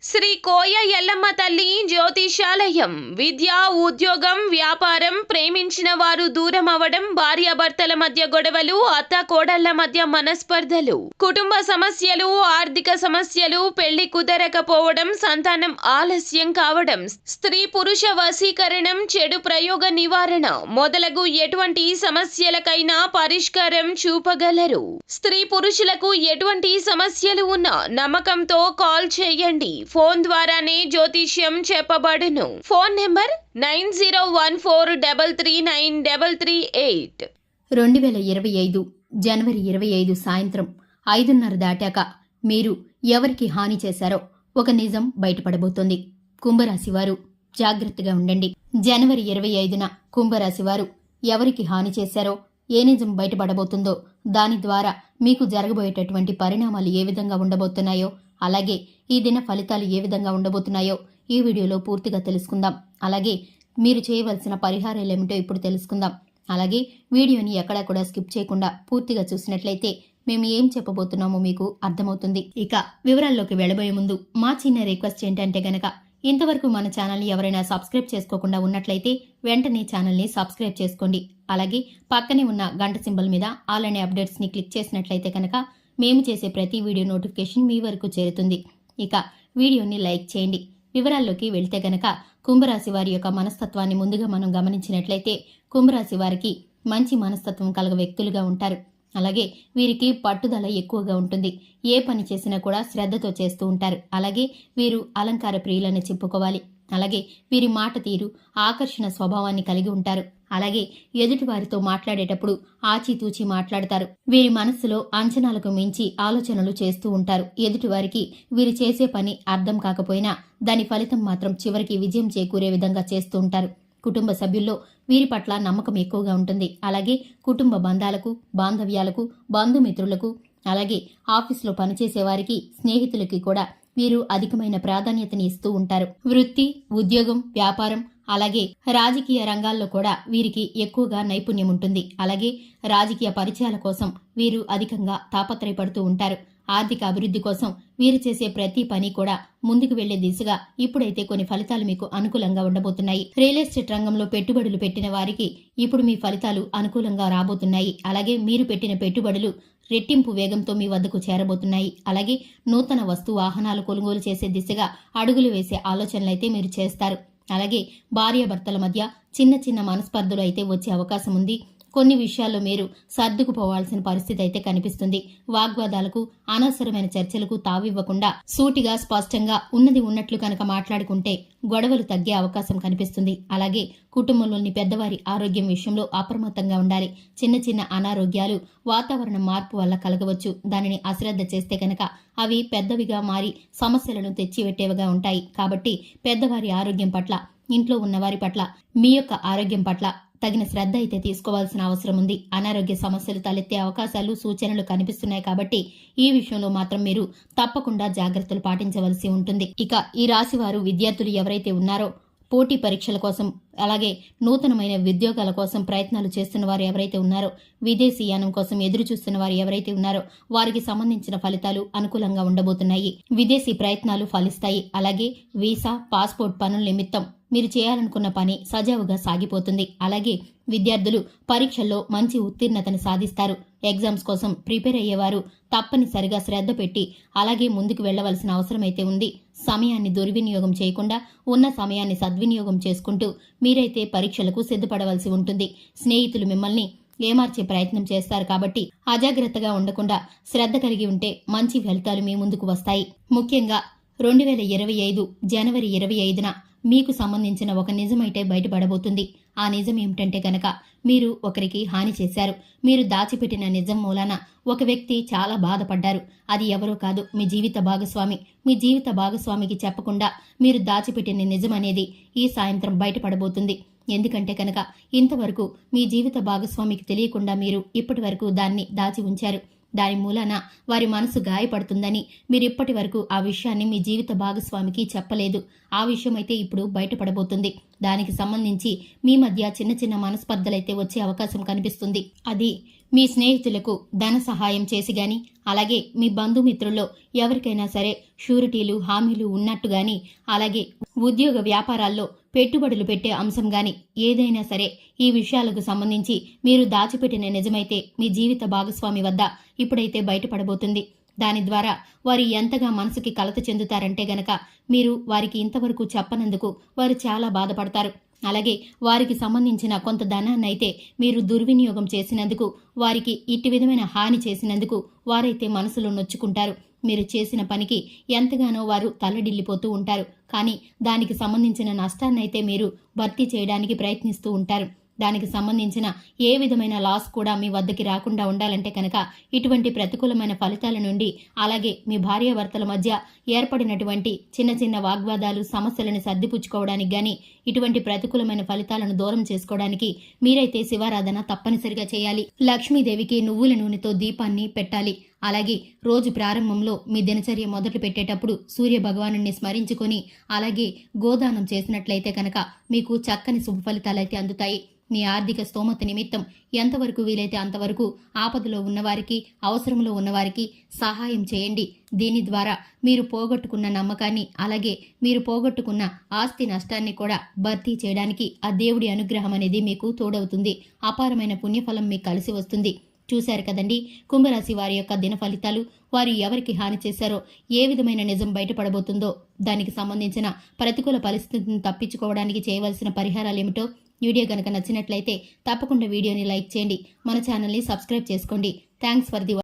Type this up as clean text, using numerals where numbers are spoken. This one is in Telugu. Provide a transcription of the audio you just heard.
శ్రీ కోయ ఎల్లమ్మ తల్లి జ్యోతిషాలయం. విద్య, ఉద్యోగం, వ్యాపారం, ప్రేమించిన వారు దూరం అవడం, భార్యాభర్తల మధ్య గొడవలు, అత్త కోడళ్ల మధ్య మనస్పర్ధలు, కుటుంబ సమస్యలు, ఆర్థిక సమస్యలు, పెళ్లి కుదరకపోవడం, సంతానం ఆలస్యం కావడం, స్త్రీ పురుష వశీకరణం, చెడు ప్రయోగ నివారణ మొదలగు ఎటువంటి సమస్యలకైనా పరిష్కారం చూపగలరు. స్త్రీ పురుషులకు ఎటువంటి సమస్యలు ఉన్నా నమ్మకంతో కాల్ చేయండి. ఫోన్ ద్వారానే జ్యోతిష్యం చెప్పబడును. Phone number 9014339338. 2025 జనవరి 25 సాయంత్రం 5:30 దాటాక మీరు ఎవరికి హాని చేశారో ఒక నిజం బయటపడబోతోంది. కుంభరాశివారు జాగ్రత్తగా ఉండండి. జనవరి 25న కుంభరాశివారు ఎవరికి హాని చేశారో ఏ నిజం బయటపడబోతుందో, దాని ద్వారా మీకు జరగబోయేటటువంటి పరిణామాలు ఏ విధంగా ఉండబోతున్నాయో, అలాగే ఈ దిన ఫలితాలు ఏ విధంగా ఉండబోతున్నాయో ఈ వీడియోలో పూర్తిగా తెలుసుకుందాం. అలాగే మీరు చేయవలసిన పరిహారాలు ఏమిటో ఇప్పుడు తెలుసుకుందాం. అలాగే వీడియోని ఎక్కడా కూడా స్కిప్ చేయకుండా పూర్తిగా చూసినట్లయితే మేము ఏం చెప్పబోతున్నామో మీకు అర్థమవుతుంది. ఇక వివరాల్లోకి వెళ్లబోయే ముందు మా చిన్న రిక్వెస్ట్ ఏంటంటే గనక, ఇంతవరకు మన ఛానల్ని ఎవరైనా సబ్స్క్రైబ్ చేసుకోకుండా ఉన్నట్లయితే వెంటనే ఛానల్ని సబ్స్క్రైబ్ చేసుకోండి. అలాగే పక్కనే ఉన్న గంట సింబల్ మీద ఆల్ అనే అప్డేట్స్ని క్లిక్ చేసినట్లయితే కనుక మేము చేసే ప్రతి వీడియో నోటిఫికేషన్ మీ వరకు చేరుతుంది. ఇక వీడియోని లైక్ చేయండి. వివరాల్లోకి వెళ్తే గనక, కుంభరాశి వారి యొక్క మనస్తత్వాన్ని ముందుగా మనం గమనించినట్లయితే కుంభరాశి వారికి మంచి మనస్తత్వం కలగ వ్యక్తులుగా ఉంటారు. అలాగే వీరికి పట్టుదల ఎక్కువగా ఉంటుంది. ఏ పని చేసినా కూడా శ్రద్ధతో చేస్తూ ఉంటారు. అలాగే వీరు అలంకార ప్రియులని చెప్పుకోవాలి. అలాగే వీరి మాట తీరు ఆకర్షణ స్వభావాన్ని కలిగి ఉంటారు. అలాగే ఎదుటివారితో మాట్లాడేటప్పుడు ఆచితూచి మాట్లాడతారు. వీరి మనస్సులో అంచనాలకు మించి ఆలోచనలు చేస్తూ ఉంటారు. ఎదుటివారికి వీరు చేసే పని అర్థం కాకపోయినా దాని ఫలితం మాత్రం చివరికి విజయం చేకూరే విధంగా చేస్తూ ఉంటారు. కుటుంబ సభ్యుల్లో వీరి పట్ల నమ్మకం ఎక్కువగా ఉంటుంది. అలాగే కుటుంబ బంధాలకు, బాంధవ్యాలకు, బంధుమిత్రులకు, అలాగే ఆఫీసులో పనిచేసే వారికి, స్నేహితులకి కూడా వీరు అధికమైన ప్రాధాన్యతని ఇస్తూ ఉంటారు. వృత్తి, ఉద్యోగం, వ్యాపారం, అలాగే రాజకీయ రంగాల్లో కూడా వీరికి ఎక్కువగా నైపుణ్యం ఉంటుంది. అలాగే రాజకీయ పరిచయాల కోసం వీరు అధికంగా తాపత్రయపడుతూ ఉంటారు. ఆర్థిక అభివృద్ధి కోసం వీరు చేసే ప్రతి పని కూడా ముందుకు వెళ్లే దిశగా ఇప్పుడైతే కొన్ని ఫలితాలు మీకు అనుకూలంగా ఉండబోతున్నాయి. రియల్ ఎస్టేట్ రంగంలో పెట్టుబడులు పెట్టిన వారికి ఇప్పుడు మీ ఫలితాలు అనుకూలంగా రాబోతున్నాయి. అలాగే మీరు పెట్టిన పెట్టుబడులు రెట్టింపు వేగంతో మీ వద్దకు చేరబోతున్నాయి. అలాగే నూతన వస్తు వాహనాలు కొనుగోలు చేసే దిశగా అడుగులు వేసే ఆలోచనలైతే మీరు చేస్తారు. అలాగే భార్యాభర్తల మధ్య చిన్న చిన్న మనస్పర్ధలు అయితే వచ్చే అవకాశం ఉంది. కొన్ని విషయాల్లో మీరు సర్దుకుపోవాల్సిన పరిస్థితి అయితే కనిపిస్తుంది. వాగ్వాదాలకు, అనవసరమైన చర్చలకు తావివ్వకుండా సూటిగా స్పష్టంగా ఉన్నది ఉన్నట్లు కనుక మాట్లాడుకుంటే గొడవలు తగ్గే అవకాశం కనిపిస్తుంది. అలాగే కుటుంబంలోని పెద్దవారి ఆరోగ్యం విషయంలో అప్రమత్తంగా ఉండాలి. చిన్న చిన్న అనారోగ్యాలు వాతావరణ మార్పు వల్ల కలగవచ్చు. దానిని అశ్రద్ధ చేస్తే కనుక అవి పెద్దవిగా మారి సమస్యలను తెచ్చిపెట్టేవిగా ఉంటాయి. కాబట్టి పెద్దవారి ఆరోగ్యం పట్ల, ఇంట్లో ఉన్నవారి పట్ల, మీ యొక్క ఆరోగ్యం పట్ల తగిన శ్రద్ధ అయితే తీసుకోవాల్సిన అవసరం ఉంది. అనారోగ్య సమస్యలు తలెత్తే అవకాశాలు, సూచనలు కనిపిస్తున్నాయి. కాబట్టి ఈ విషయంలో మాత్రం మీరు తప్పకుండా జాగ్రత్తలు పాటించవలసి ఉంటుంది. ఇక ఈ రాశి వారు విద్యార్థులు ఎవరైతే ఉన్నారో, పోటీ పరీక్షల కోసం, అలాగే నూతనమైన ఉద్యోగాల కోసం ప్రయత్నాలు చేస్తున్న వారు ఎవరైతే ఉన్నారో, విదేశీయానం కోసం ఎదురు చూస్తున్న వారు ఎవరైతే ఉన్నారో వారికి సంబంధించిన ఫలితాలు అనుకూలంగా ఉండబోతున్నాయి. విదేశీ ప్రయత్నాలు ఫలిస్తాయి. అలాగే వీసా, పాస్పోర్ట్ పనుల నిమిత్తం మీరు చేయాలనుకున్న పని సజావుగా సాగిపోతుంది. అలాగే విద్యార్థులు పరీక్షల్లో మంచి ఉత్తీర్ణతను సాధిస్తారు. ఎగ్జామ్స్ కోసం ప్రిపేర్ అయ్యేవారు తప్పనిసరిగా శ్రద్ధ పెట్టి అలాగే ముందుకు వెళ్లవలసిన అవసరమైతే ఉంది. సమయాన్ని దుర్వినియోగం చేయకుండా ఉన్న సమయాన్ని సద్వినియోగం చేసుకుంటూ మీరైతే పరీక్షలకు సిద్ధపడవలసి ఉంటుంది. స్నేహితులు మిమ్మల్ని ఏమార్చే ప్రయత్నం చేస్తారు. కాబట్టి అజాగ్రత్తగా ఉండకుండా శ్రద్ధ కలిగి ఉంటే మంచి ఫలితాలు మీ ముందుకు వస్తాయి. ముఖ్యంగా 2025 జనవరి 25న మీకు సంబంధించిన ఒక నిజమైతే బయటపడబోతుంది. ఆ నిజం ఏమిటంటే గనక, మీరు ఒకరికి హాని చేశారు. మీరు దాచిపెట్టిన నిజం మూలాన ఒక వ్యక్తి చాలా బాధపడ్డారు. అది ఎవరో కాదు, మీ జీవిత భాగస్వామి. మీ జీవిత భాగస్వామికి చెప్పకుండా మీరు దాచిపెట్టిన నిజం అనేది ఈ సాయంత్రం బయటపడబోతుంది. ఎందుకంటే కనుక ఇంతవరకు మీ జీవిత భాగస్వామికి తెలియకుండా మీరు ఇప్పటి వరకు దాన్ని దాచి ఉంచారు. దాని మూలాన వారి మనసు గాయపడుతుందని మీరు ఇప్పటి వరకు ఆ విషయాన్ని మీ జీవిత భాగస్వామికి చెప్పలేదు. ఆ విషయం అయితే ఇప్పుడు బయటపడబోతుంది. దానికి సంబంధించి మీ మధ్య చిన్న చిన్న మనస్పర్ధలైతే వచ్చే అవకాశం కనిపిస్తుంది. అది మీ స్నేహితులకు ధన సహాయం చేసి గాని, అలాగే మీ బంధుమిత్రుల్లో ఎవరికైనా సరే షూరిటీలు హామీలు ఉన్నట్టు గాని, అలాగే ఉద్యోగ వ్యాపారాల్లో పెట్టుబడులు పెట్టే అంశం గాని ఏదైనా సరే ఈ విషయాలకు సంబంధించి మీరు దాచిపెట్టిన నిజమైతే మీ జీవిత భాగస్వామి వద్ద ఇప్పుడైతే బయటపడబోతుంది. దాని ద్వారా వారు ఎంతగా మనసుకి కలత చెందుతారంటే గనక మీరు వారికి ఇంతవరకు చెప్పనందుకు వారు చాలా బాధపడతారు. అలాగే వారికి సంబంధించిన కొంత ధనాన్నైతే మీరు దుర్వినియోగం చేసినందుకు, వారికి ఇట్టి విధమైన హాని చేసినందుకు వారైతే మనసులో నొచ్చుకుంటారు. మీరు చేసిన పనికి ఎంతగానో వారు తల్లడిల్లిపోతూ ఉంటారు. కానీ దానికి సంబంధించిన నష్టాన్నైతే మీరు భర్తీ చేయడానికి ప్రయత్నిస్తూ ఉంటారు. దానికి సంబంధించిన ఏ విధమైన లాస్ కూడా మీ వద్దకి రాకుండా ఉండాలంటే కనుక ఇటువంటి ప్రతికూలమైన ఫలితాల నుండి, అలాగే మీ భార్యాభర్తల మధ్య ఏర్పడినటువంటి చిన్న చిన్న వాగ్వాదాలు సమస్యలను సర్దిపుచ్చుకోవడానికి గాని, ఇటువంటి ప్రతికూలమైన ఫలితాలను దూరం చేసుకోవడానికి మీరైతే శివారాధన తప్పనిసరిగా చేయాలి. లక్ష్మీదేవికి నువ్వుల నూనెతో దీపాన్ని పెట్టాలి. అలాగే రోజు ప్రారంభంలో మీ దినచర్య మొదలు పెట్టేటప్పుడు సూర్య భగవానుని స్మరించుకొని అలాగే గోదానం చేసినట్లయితే కనుక మీకు చక్కని శుభ ఫలితాలైతే అందుతాయి. మీ ఆర్థిక స్తోమత నిమిత్తం ఎంతవరకు వీలైతే అంతవరకు ఆపదలో ఉన్నవారికి, అవసరంలో ఉన్నవారికి సహాయం చేయండి. దీని ద్వారా మీరు పోగొట్టుకున్న నమ్మకాన్ని, అలాగే మీరు పోగొట్టుకున్న ఆస్తి నష్టాన్ని కూడా భర్తీ చేయడానికి ఆ దేవుడి అనుగ్రహం అనేది మీకు తోడవుతుంది. అపారమైన పుణ్యఫలం మీకు కలిసి వస్తుంది. చూశారు కదండి, కుంభరాశి వారి యొక్క దిన ఫలితాలు. వారు ఎవరికి హాని చేశారో, ఏ విధమైన నిజం బయటపడబోతుందో, దానికి సంబంధించిన ప్రతికూల పరిస్థితిని తప్పించుకోవడానికి చేయవలసిన పరిహారాలు ఏమిటో వీడియో కనుక నచ్చినట్లయితే తప్పకుండా వీడియోని లైక్ చేయండి. మన ఛానల్ని సబ్స్క్రైబ్ చేసుకోండి. Thanks for the